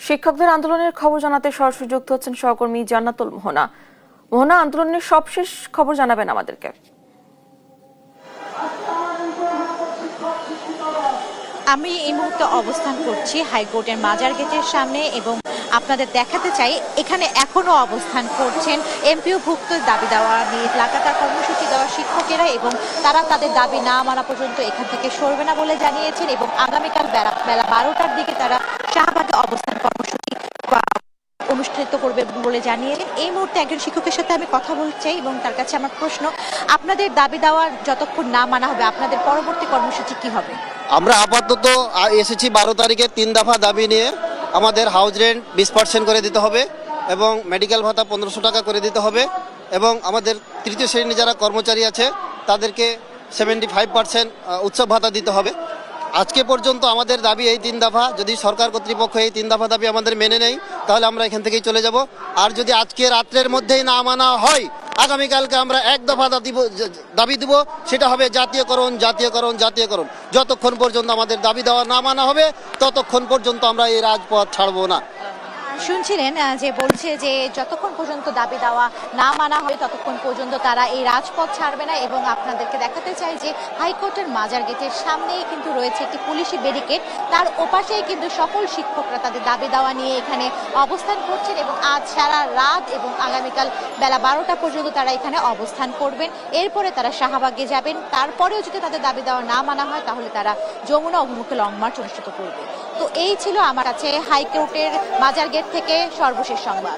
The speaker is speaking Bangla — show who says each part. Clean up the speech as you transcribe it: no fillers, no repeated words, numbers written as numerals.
Speaker 1: শিক্ষকদের আন্দোলনের খবর জানাতে সরাসরি যুক্ত হচ্ছেন সহকর্মী জান্নাতুল মোহনা। মোহনা, আন্দোলনের সবশেষ খবর জানাবেন আমাদেরকে।
Speaker 2: আমি এই মুহূর্তে অবস্থান করছি হাইকোর্টের মাজার গেটের সামনে এবং আপনাদের দেখাতে চাই এখানে এখনো অবস্থান করছেন এমপিওভুক্ত দাবি দেওয়া নিয়ে লাগাতার কর্মসূচি দেওয়া শিক্ষকেরা এবং তারা তাদের দাবি না মানা পর্যন্ত এখান থেকে সরবে না বলে জানিয়েছেন এবং আগামীকাল বেলা 12টার দিকে তারা শাহবাগে অবস্থান কর্মসূচি অনুষ্ঠিত করবে বলে জানিয়েছেন। এই মুহূর্তে একজন শিক্ষকের সাথে আমি কথা বলতে চাই এবং তার কাছে আমার প্রশ্ন, আপনাদের দাবি দেওয়া যতক্ষণ না মানা হবে আপনাদের পরবর্তী কর্মসূচি কি হবে?
Speaker 3: আমরা আপাতত এসেছি 12 তারিখে 3 দফা দাবি নিয়ে। আমাদের হাউস রেন্ট 20% করে দিতে হবে এবং মেডিকেল ভাতা 1500 টাকা করে দিতে হবে এবং আমাদের তৃতীয় শ্রেণীর যারা কর্মচারী আছে তাদেরকে 75% উৎসব ভাতা দিতে হবে। আজকে পর্যন্ত আমাদের দাবি এই 3 দফা। যদি সরকার কর্তৃপক্ষ এই 3 দফা দাবি আমাদের মেনে নেয় তাহলে আমরা এখান থেকেই চলে যাব। আর যদি আজকে রাত্রের মধ্যেই না মানা হয় আগামীকালকে আমরা 1 দফা দাবি দিব, সেটা হবে জাতীয়করণ। যতক্ষণ পর্যন্ত আমাদের দাবি দেওয়া না মানা হবে ততক্ষণ পর্যন্ত আমরা এই রাজপথ ছাড়বো না।
Speaker 2: শুনছিলেন যে বলছে যে যতক্ষণ পর্যন্ত দাবি দেওয়া না মানা হয় ততক্ষণ পর্যন্ত তারা এই রাজপথ ছাড়বে না। এবং আপনাদেরকে দেখাতে চাই যে হাইকোর্টের মাজার গেটের সামনেই কিন্তু রয়েছে একটি পুলিশি ব্যারিকেড, তার ওপাশেই কিন্তু সকল শিক্ষকরা তাদের দাবি দেওয়া নিয়ে এখানে অবস্থান করছেন এবং আজ সারা রাত এবং আগামীকাল বেলা 12টা পর্যন্ত তারা এখানে অবস্থান করবেন। এরপরে তারা শাহবাগে যাবেন। তারপরেও যদি তাদের দাবি দেওয়া না মানা হয় তাহলে তারা যমুনা অভিমুখে লং মার্চ অনুষ্ঠিত করবে। তো এই ছিল আমার কাছে হাইকোর্টের মাজার গেট থেকে সর্বশেষ সংবাদ।